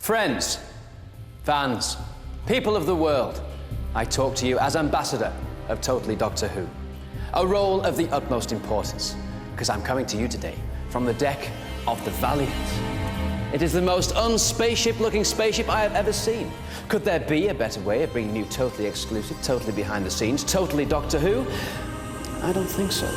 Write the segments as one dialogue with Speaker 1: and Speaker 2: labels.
Speaker 1: Friends, fans, people of the world, I talk to you as ambassador of Totally Doctor Who. A role of the utmost importance, because I'm coming to you today from the deck of the Valiant. It is the most unspaceship-looking spaceship I have ever seen. Could there be a better way of bringing you totally exclusive, totally behind the scenes, totally Doctor Who? I don't think so.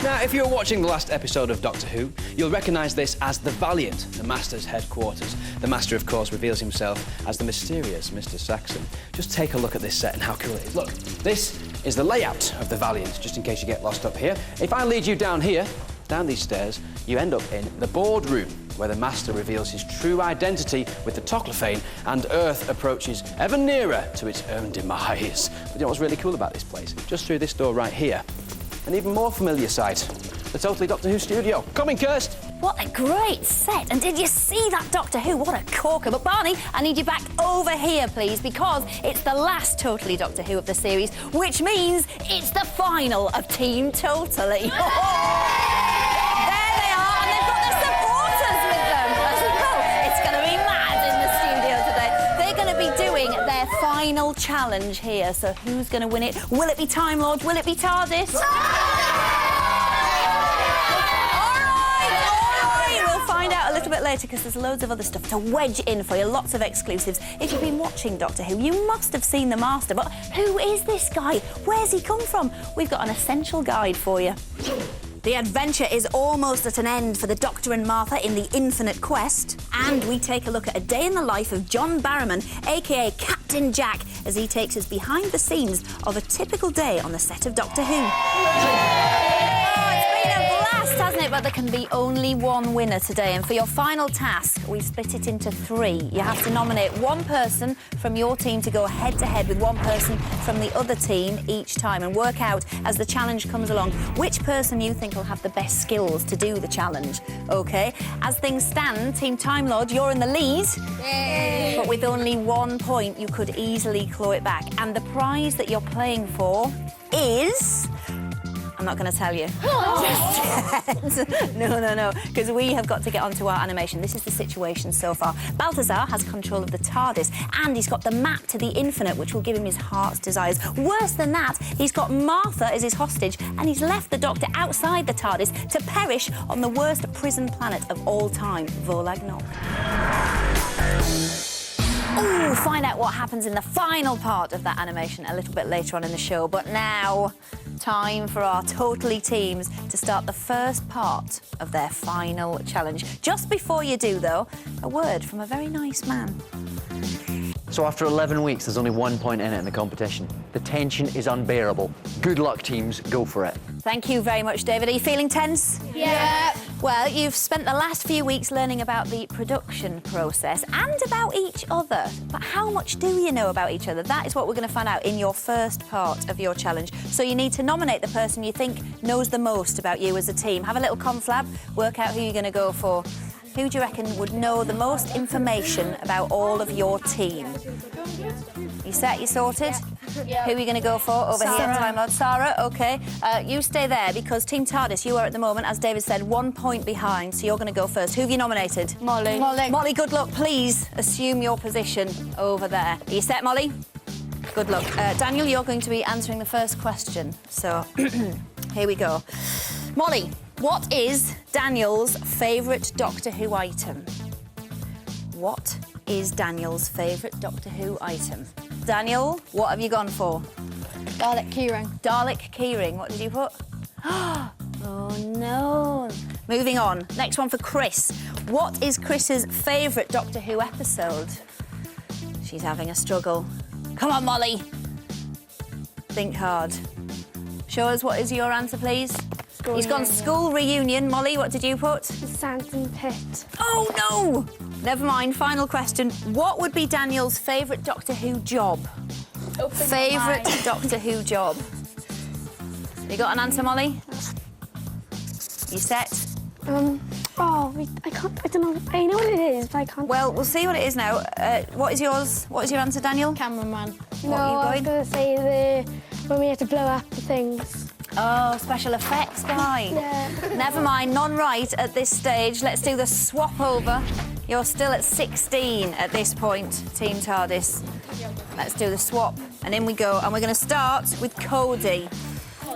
Speaker 1: Now, if you were watching the last episode of Doctor Who, you'll recognise this as the Valiant, the Master's headquarters. The Master, of course, reveals himself as the mysterious Mr. Saxon. Just take a look at this set and how cool it is. Look, this is the layout of the Valiant, just in case you get lost up here. If I lead you down here, down these stairs, you end up in the boardroom, where the Master reveals his true identity with the Toclophane, and Earth approaches ever nearer to its own demise. But you know what's really cool about this place? Just through this door right here, an even more familiar sight, the Totally Doctor Who studio. Coming, Kirst!
Speaker 2: What a great set. And did you see that Doctor Who? What a corker. But Barney, I need you back over here, please, because it's the last Totally Doctor Who of the series, which means it's the final of Team Totally. There they are, and they've got their supporters with them as well. It's going to be mad in the studio today. They're going to be doing their final challenge here. So who's going to win it? Will it be Time Lord? Will it be TARDIS? Find out a little bit later, because there's loads of other stuff to wedge in for you, lots of exclusives. If you've been watching Doctor Who, you must have seen the Master, but who is this guy? Where's he come from? We've got an essential guide for you. The adventure is almost at an end for the Doctor and Martha in the Infinite Quest, and we take a look at a day in the life of John Barrowman, aka Captain Jack, as he takes us behind the scenes of a typical day on the set of Doctor Who. Hasn't it? But there can be only one winner today, and for your final task, we split it into 3. You have to nominate one person from your team to go head-to-head with one person from the other team each time, and work out, as the challenge comes along, which person you think will have the best skills to do the challenge, OK? As things stand, Team Time Lord, you're in the lead. Yay. But with only 1 point, you could easily claw it back. And the prize that you're playing for is... I'm not going to tell you. No, because we have got to get onto our animation. This is the situation so far. Balthazar has control of the TARDIS, and he's got the map to the Infinite, which will give him his heart's desires. Worse than that, he's got Martha as his hostage, and he's left the Doctor outside the TARDIS to perish on the worst prison planet of all time, Volagnon. Ooh, find out what happens in the final part of that animation a little bit later on in the show. But now, time for our Totally teams to start the first part of their final challenge. Just before you do, though, a word from a very nice man.
Speaker 3: So after 11 weeks, there's only 1 point in it in the competition. The tension is unbearable. Good luck, teams. Go for it.
Speaker 2: Thank you very much, David. Are you feeling tense?
Speaker 4: Yeah.
Speaker 2: Well, you've spent the last few weeks learning about the production process and about each other. But how much do you know about each other? That is what we're going to find out in your first part of your challenge. So you need to nominate the person you think knows the most about you as a team. Have a little conflab, work out who you're going to go for. Who do you reckon would know the most information about all of your team? You set? You sorted?
Speaker 4: Yeah.
Speaker 2: Who are you going to go for over here, Time Lord? Sarah, OK. You stay there, because Team TARDIS, you are at the moment, as David said, 1 point behind, so you're going to go first. Who have you nominated?
Speaker 4: Molly.
Speaker 2: Molly, good luck. Please assume your position over there. Are you set, Molly? Good luck. Daniel, you're going to be answering the first question, so here we go. Molly, what is Daniel's favourite Doctor Who item? What is Daniel's favourite Doctor Who item? Daniel, what have you gone for?
Speaker 4: Dalek keyring.
Speaker 2: Dalek keyring. What did you put? Oh, no. Moving on. Next one for Chris. What is Chris's favourite Doctor Who episode? She's having a struggle. Come on, Molly. Think hard. Show us what is your answer, please. He's gone school reunion. Molly, what did you put?
Speaker 4: The Sands Pit.
Speaker 2: Oh, no! Never mind, final question. What would be Daniel's favourite Doctor Who job? Favourite Doctor Who job? You got an answer, Molly? You set?
Speaker 4: I can't. I don't know. I know what it is, but I can't.
Speaker 2: Well, we'll see what it is now. What is yours? What is your answer, Daniel?
Speaker 4: Cameraman.
Speaker 2: What are you
Speaker 4: I was
Speaker 2: going?
Speaker 4: going to say when we have to blow up the things.
Speaker 2: Oh, special effects guy.
Speaker 4: Yeah.
Speaker 2: Never mind, none right at this stage. Let's do the swap over. You're still at 16 at this point, Team TARDIS. Let's do the swap, and in we go. And we're going to start with Cody.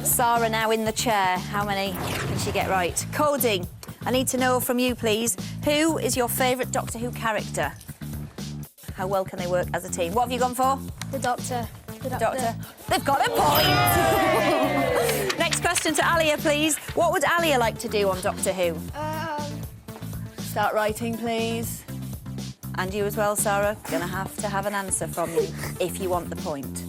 Speaker 2: Sarah now in the chair. How many can she get right? Cody, I need to know from you, please, who is your favourite Doctor Who character? How well can they work as a team? What have you gone for?
Speaker 4: The Doctor. The
Speaker 2: Doctor. They've got a point! Next question to Alia, please. What would Alia like to do on Doctor Who? Start writing, please. And you as well, Sarah. Gonna have to have an answer from you if you want the point.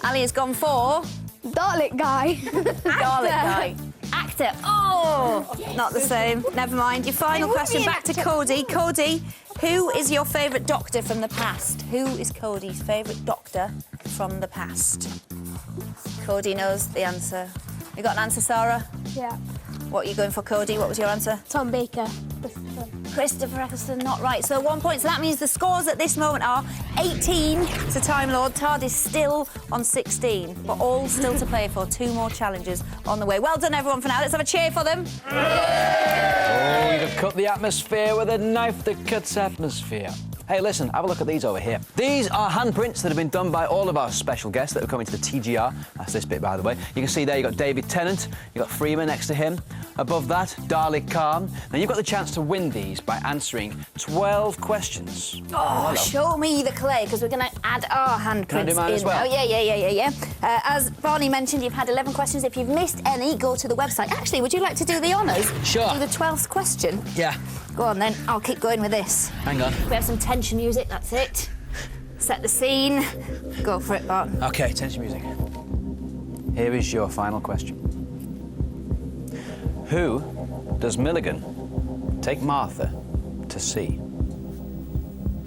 Speaker 2: Alia's gone for...
Speaker 4: Dalek guy.
Speaker 2: Dalek guy. Actor. Oh! Not the same. Never mind. Your final question back to Cody. Cody, who is your favourite Doctor from the past? Who is Cody's favourite Doctor from the past? Cody knows the answer. You got an answer, Sarah?
Speaker 4: Yeah.
Speaker 2: What are you going for, Cody? What was your answer?
Speaker 4: Tom Baker.
Speaker 2: Christopher Eccleston, not right. So 1 point. So that means the scores at this moment are 18 to Time Lord. TARDIS still on 16, but all still to play for. 2 more challenges on the way. Well done, everyone, for now. Let's have a cheer for them.
Speaker 1: Oh, you'd have cut the atmosphere with a knife that cuts atmosphere. Hey, listen, have a look at these over here. These are handprints that have been done by all of our special guests that are coming to the TGR. That's this bit, by the way. You can see there you've got David Tennant, you've got Freeman next to him. Above that, Dalek Khan. Now, you've got the chance to win these by answering 12 questions.
Speaker 2: Oh, show me the clay, because we're going to add our handprints
Speaker 1: Can I do mine as well?
Speaker 2: Oh, yeah. As Barney mentioned, you've had 11 questions. If you've missed any, go to the website. Actually, would you like to do the honours?
Speaker 1: Sure.
Speaker 2: Do the 12th question?
Speaker 1: Yeah.
Speaker 2: Go on, then. I'll keep going with this.
Speaker 1: Hang on.
Speaker 2: We have some tension music, that's it. Set the scene. Go for it, Bart.
Speaker 1: OK, tension music. Here is your final question. Who does Milligan take Martha to see?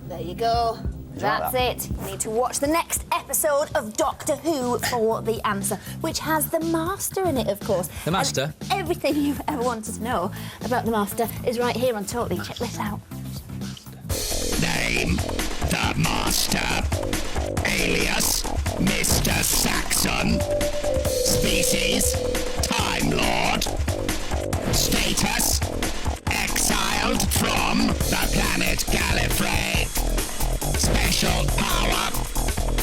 Speaker 2: There you go. That's it. You need to watch the next episode of Doctor Who for the answer, which has the Master in it, of course.
Speaker 1: The Master?
Speaker 2: And everything you've ever wanted to know about the Master is right here on Totally. Check this out.
Speaker 5: Name the Master. Alias Mr. Saxon. Species Time Lord. Status exiled from the planet Gallifrey. Special power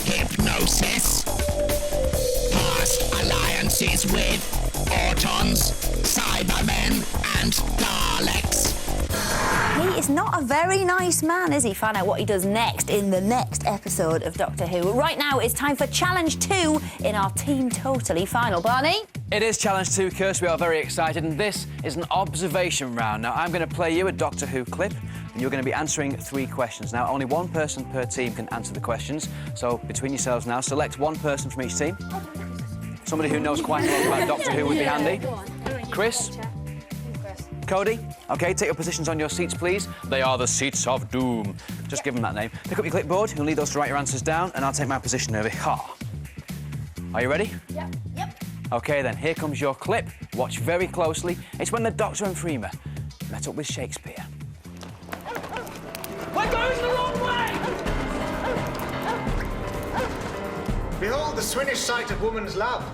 Speaker 5: hypnosis. Past alliances with Autons, Cybermen and Daleks.
Speaker 2: He is not a very nice man, is he? Find out what he does next in the next episode of Doctor Who. Right now, it's time for Challenge 2 in our Team Totally final. Barney?
Speaker 1: It is Challenge 2, Kirst. We are very excited, and this is an observation round. Now, I'm going to play you a Doctor Who clip, and you're going to be answering 3 questions. Now, only 1 person per team can answer the questions, so between yourselves now, select 1 person from each team. Somebody who knows quite a lot about Doctor Who would be handy. Chris? Cody? OK, take your positions on your seats, please. They are the seats of doom. Just give them that name. Pick up your clipboard. You'll need those to write your answers down, and I'll take my position over here. Are you ready?
Speaker 4: Yep.
Speaker 1: OK, then, here comes your clip. Watch very closely. It's when the Doctor and Freema met up with Shakespeare.
Speaker 6: We're going the wrong way!
Speaker 7: Behold the Swinish sight of woman's love.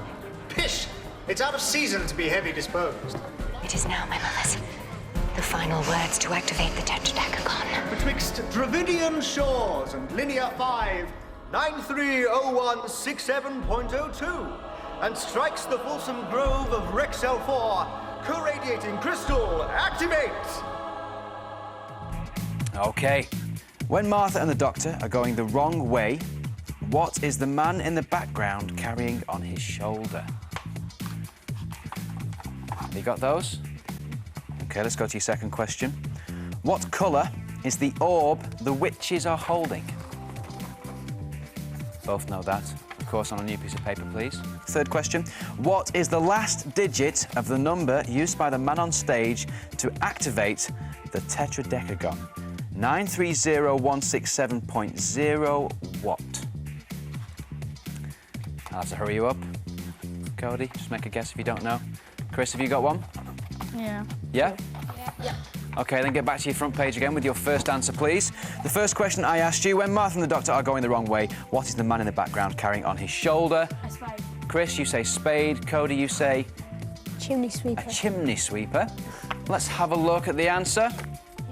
Speaker 7: Pish! It's out of season to be heavy disposed.
Speaker 8: It is now, my mothers. The final words to activate the Tetradacagon.
Speaker 7: Betwixt Dravidian shores and Linear 5, 930167.02, and strikes the fulsome grove of Rexel 4, co-radiating crystal, activate!
Speaker 1: OK. When Martha and the Doctor are going the wrong way, what is the man in the background carrying on his shoulder? You got those? OK, let's go to your second question. What colour is the orb the witches are holding? Both know that. Of course, on a new piece of paper, please. Third question. What is the last digit of the number used by the man on stage to activate the Tetradecagon? 930167.0 what? I'll have to hurry you up. Cody, just make a guess if you don't know. Chris, have you got one?
Speaker 4: Yeah.
Speaker 1: Yeah? Yeah. OK, then get back to your front page again with your first answer, please. The first question I asked you, when Martha and the Doctor are going the wrong way, what is the man in the background carrying on his shoulder?
Speaker 4: A spade.
Speaker 1: Chris, you say spade. Cody, you say...
Speaker 4: Chimney sweeper.
Speaker 1: A chimney sweeper. Let's have a look at the answer.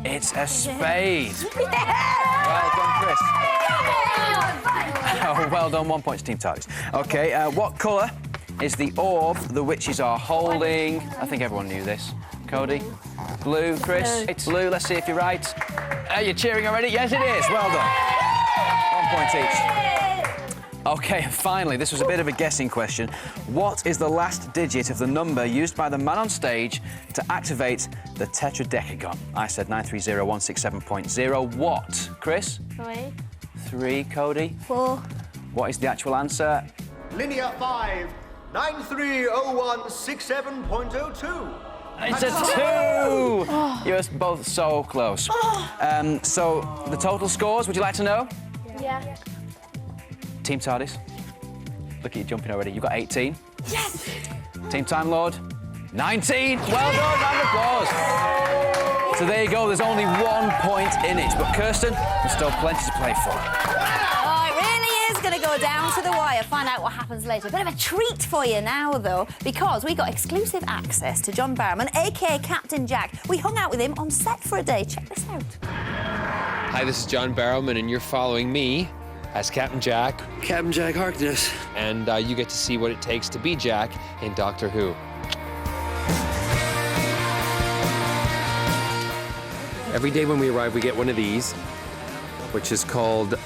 Speaker 1: It's a spade. Well done, Chris. Oh, well done. 1 point to Team TARDIS. OK, what colour is the orb the witches are holding? I think everyone knew this. Cody? Blue. Chris? It's blue. Let's see if you're right. You're cheering already? Yes, it is. Well done. 1 point each. OK, finally, this was a bit of a guessing question. What is the last digit of the number used by the man on stage to activate the tetradecagon? I said 930167.0. What? Chris?
Speaker 4: 3.
Speaker 1: 3. Cody?
Speaker 4: 4.
Speaker 1: What is the actual answer?
Speaker 7: Linear 5, 930167.02.
Speaker 1: It's a 2! You're both so close. So, the total scores, would you like to know?
Speaker 4: Yeah.
Speaker 1: Team TARDIS, look at you jumping already. You've got 18.
Speaker 4: Yes!
Speaker 1: Team Time Lord, 19. Well done, round of applause. So there you go, there's only 1 point in it. But Kirsten, there's still plenty to play for.
Speaker 2: Oh, it really is going to go down to the wire. Find out what happens later. Bit of a treat for you now, though, because we got exclusive access to John Barrowman, a.k.a. Captain Jack. We hung out with him on set for a day. Check this out.
Speaker 6: Hi, this is John Barrowman, and you're following me as Captain Jack.
Speaker 9: Captain Jack Harkness.
Speaker 6: And you get to see what it takes to be Jack in Doctor Who. Every day when we arrive, we get one of these, which is called,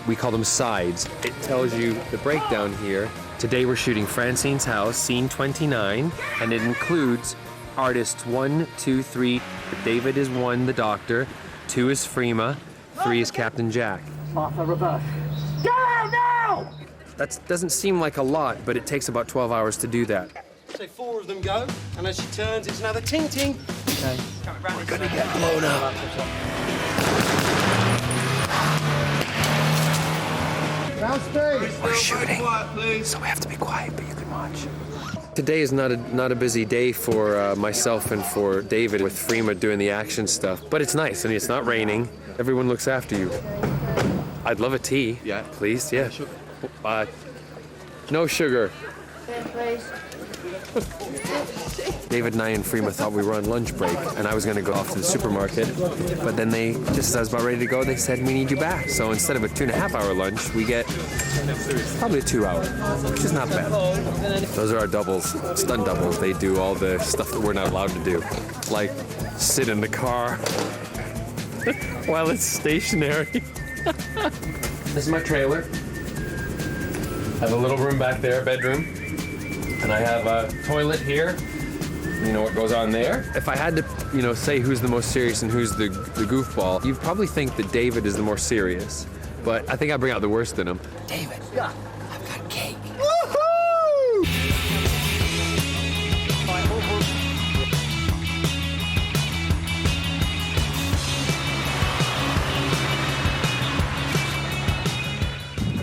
Speaker 6: we call them sides. It tells you the breakdown here. Today we're shooting Francine's house, scene 29, and it includes artists 1, 2, 3. David is 1, the Doctor. 2 is Freema. 3 is Captain Jack.
Speaker 9: Martha, reverse. Go now!
Speaker 6: That doesn't seem like a lot, but it takes about 12 hours to do that.
Speaker 9: So 4 of them go, and as she turns, it's another ting-ting. Okay. We're gonna get blown up.
Speaker 6: We're shooting, so we have to be quiet, but you can watch. Today is not a busy day for myself and for David with Freema doing the action stuff, but it's nice. I mean, it's not raining. Everyone looks after you. I'd love a tea. Yeah. Please, yeah. No sugar.
Speaker 4: Yeah, please.
Speaker 6: David and I and Freema thought we were on lunch break, and I was going to go off to the supermarket, but then they, just as I was about ready to go, they said, we need you back. So instead of a 2.5-hour lunch, we get probably a 2-hour, which is not bad. Those are our doubles, stunt doubles. They do all the stuff that we're not allowed to do, like sit in the car while it's stationary. This is my trailer. I have a little room back there, bedroom. And I have a toilet here. You know what goes on there. If I had to, say who's the most serious and who's the goofball, you'd probably think that David is the more serious. But I think I bring out the worst in him.
Speaker 9: David, I've got cake.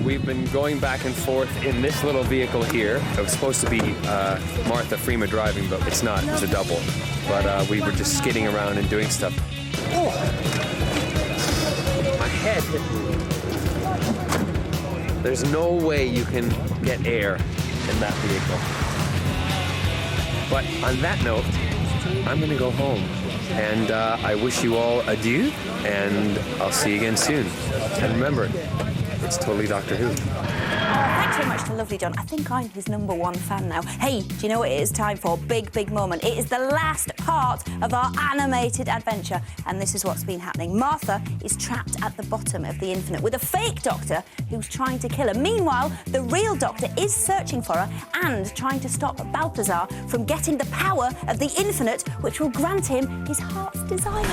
Speaker 6: We've been going back and forth in this little vehicle here. It was supposed to be Martha Freema driving, but it's not. It's a double. But we were just skidding around and doing stuff. Oh! My head hit me. There's no way you can get air in that vehicle. But on that note, I'm going to go home. And I wish you all adieu, and I'll see you again soon. And remember, it's totally Doctor Who.
Speaker 2: Thanks very much to lovely John. I think I'm his #1 fan now. Hey, do you know what it is time for? Big moment. It is the last part of our animated adventure, and this is what's been happening. Martha is trapped at the bottom of the Infinite with a fake Doctor who's trying to kill her. Meanwhile, the real Doctor is searching for her and trying to stop Balthazar from getting the power of the Infinite, which will grant him his heart's desire.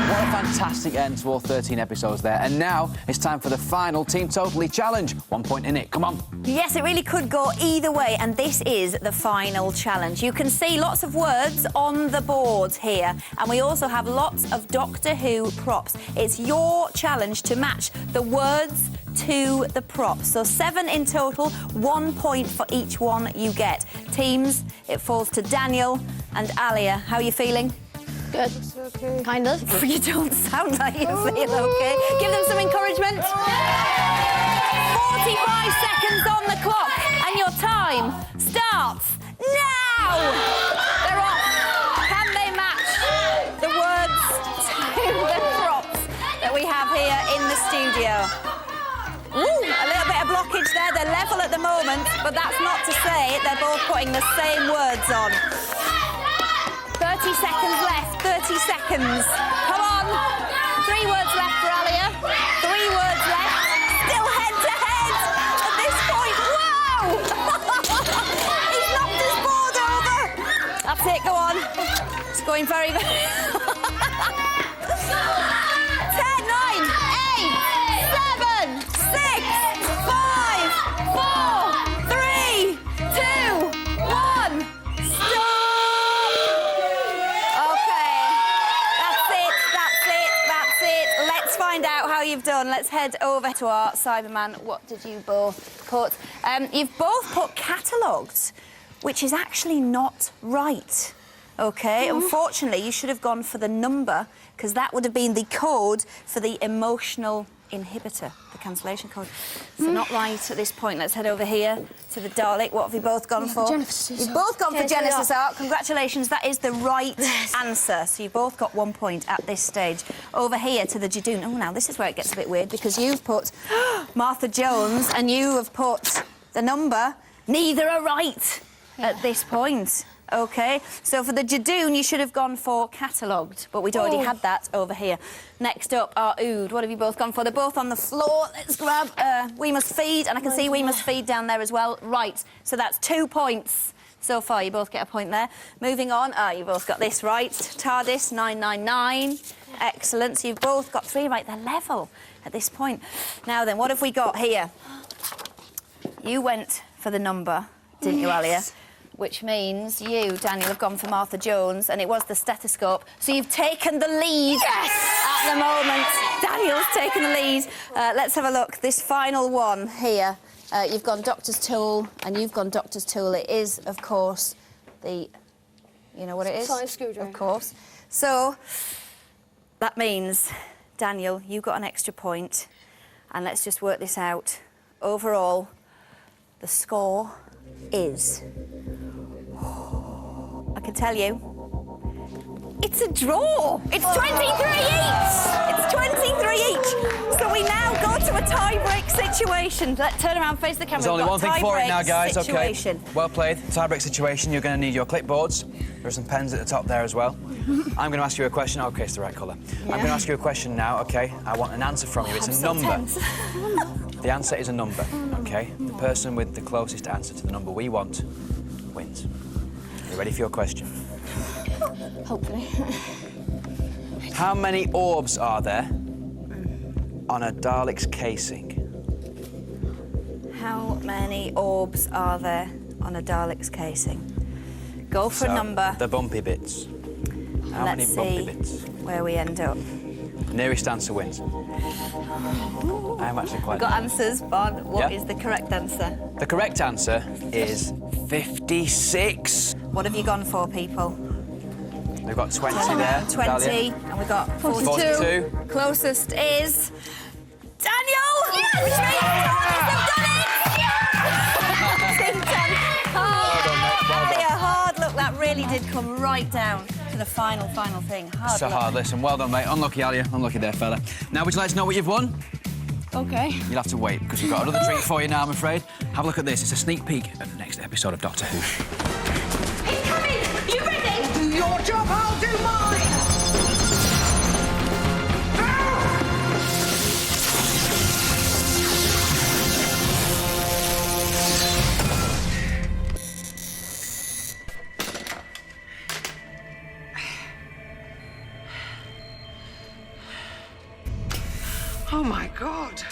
Speaker 1: What a fantastic end to all 13 episodes there. And now it's time for the final Team Totally challenge. 1 point in it. Come on.
Speaker 2: Yes, it really could go either way, and this is the final challenge. You can see lots of words on the boards here, and we also have lots of Doctor Who props. It's your challenge to match the words to the props. So 7 in total, 1 point for each one you get. Teams, it falls to Daniel and Alia. How are you feeling?
Speaker 4: Good. Okay. Kind of.
Speaker 2: You don't sound like you feel okay. Give them some encouragement. 45 seconds on the clock, and your time starts now! They're off. Can they match the words to the props that we have here in the studio? Ooh, a little bit of blockage there. They're level at the moment, but that's not to say they're both putting the same words on. 30 seconds left, 30 seconds. Come on. 3 words left for Alia. 3 words left. Still head to head at this point. Wow! He's knocked his board over. That's it, go on. It's going very, very... 10, 9, 8, 7, 6, 5, 4, 3, 2, 1. Let's find out how you've done. Let's head over to our Cyberman. What did you both put? You've both put catalogued, which is actually not right. OK, unfortunately, you should have gone for the number, because that would have been the code for the emotional inhibitor, the cancellation code. So not right at this point. Let's head over here to the Dalek. What have you both gone for?
Speaker 4: Genesis
Speaker 2: You've both gone for Genesis Arc. Congratulations, that is the right answer. So you've both got 1 point at this stage. Over here to the Jadoon. Oh, now this is where it gets a bit weird, because you've put Martha Jones and you have put the number. Neither are right at this point. OK, so for the Jadoon, you should have gone for catalogued, but we'd already had that over here. Next up, our Ood. What have you both gone for? They're both on the floor. Let's grab We Must Feed, and I can see We Must Feed down there as well. Right, so that's 2 points so far. You both get a point there. Moving on, you both got this right. TARDIS 999. Excellent, so you've both got 3 right. They're level at this point. Now then, what have we got here? You went for the number, didn't you, Alia? Which means you, Daniel, have gone for Martha Jones, and it was the stethoscope. So you've taken the lead at the moment. Daniel's taken the lead. Let's have a look. This final one here. You've gone Doctor's Tool, and you've gone Doctor's Tool. It is, of course, the... You know what it is?
Speaker 4: Science screwdriver.
Speaker 2: Of course. So that means, Daniel, you got an extra point. And let's just work this out. Overall, the score is... I can tell you, it's a draw. It's 23 each. It's 23 each. So we now go to a tie-break situation. Let's turn around, face the camera.
Speaker 1: There's only one thing for it now, guys.
Speaker 2: Situation.
Speaker 1: OK. Well played. Tie-break situation. You're going to need your clipboards. There are some pens at the top there as well. I'm going to ask you a question. OK, it's the right colour. Yeah. I'm going to ask you a question now, OK? I want an answer from you. It's a number. The answer is a number, OK? The person with the closest answer to the number we want wins. You ready for your question?
Speaker 4: Hopefully.
Speaker 1: How many orbs are there on a Dalek's casing?
Speaker 2: How many orbs are there on a Dalek's casing? Go for a number.
Speaker 1: The bumpy bits. How many bumpy bits?
Speaker 2: Where we end up.
Speaker 1: Nearest answer wins. I'm actually quite...
Speaker 2: Got answers, Bon. What is the correct answer?
Speaker 1: The correct answer is 56.
Speaker 2: What have you gone for, people?
Speaker 1: We've got 20 there.
Speaker 2: 20,
Speaker 1: Dahlia.
Speaker 2: and we've got 42.
Speaker 1: 42.
Speaker 2: Closest is... Daniel! Yes! Which means Thomas have done it! Hard. Look, that really did come right down to the final thing. Hard.
Speaker 1: So hard. Listen, well done, mate. Unlucky, Alia. Unlucky there, fella. Now, would you like to know what you've won?
Speaker 4: OK.
Speaker 1: You'll have to wait, because we've got another treat for you now, I'm afraid. Have a look at this. It's a sneak peek of the next episode of Doctor Who.
Speaker 8: Incoming! You ready?
Speaker 9: Do your job, I'll do mine! Oh, my God.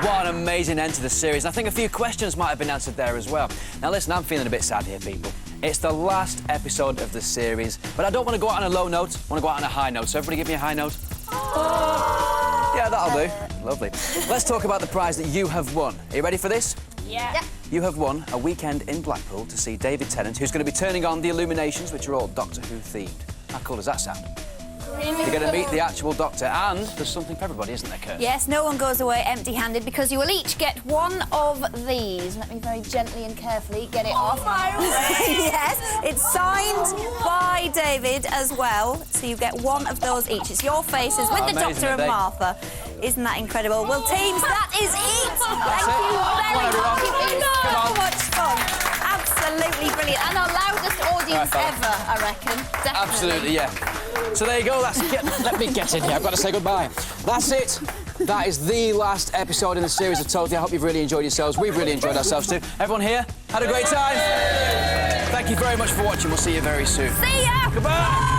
Speaker 1: What an amazing end to the series. I think a few questions might have been answered there as well. Now, listen, I'm feeling a bit sad here, people. It's the last episode of the series, but I don't want to go out on a low note. I want to go out on a high note. So everybody give me a high note. Yeah, that'll do. Lovely. Let's talk about the prize that you have won. Are you ready for this?
Speaker 2: Yeah.
Speaker 1: You have won a weekend in Blackpool to see David Tennant, who's going to be turning on the illuminations, which are all Doctor Who themed. How cool does that sound? You're going to meet the actual Doctor, and there's something for everybody, isn't there, Kirsten?
Speaker 2: Yes, no one goes away empty-handed because you will each get one of these. Let me very gently and carefully get it off. Yes, it's signed by David as well, so you get one of those each. It's your faces with the Doctor and Martha. Isn't that incredible? Well, teams, that is it. Thank you very much. It's been so much fun. Absolutely brilliant. And our loudest audience ever, I reckon. Definitely.
Speaker 1: Absolutely, yeah. So there you go. Let me get in here. I've got to say goodbye. That's it. That is the last episode in the series of Totally. I hope you've really enjoyed yourselves. We've really enjoyed ourselves too. Everyone here had a great time. Thank you very much for watching. We'll see you very soon.
Speaker 2: See ya.
Speaker 1: Goodbye.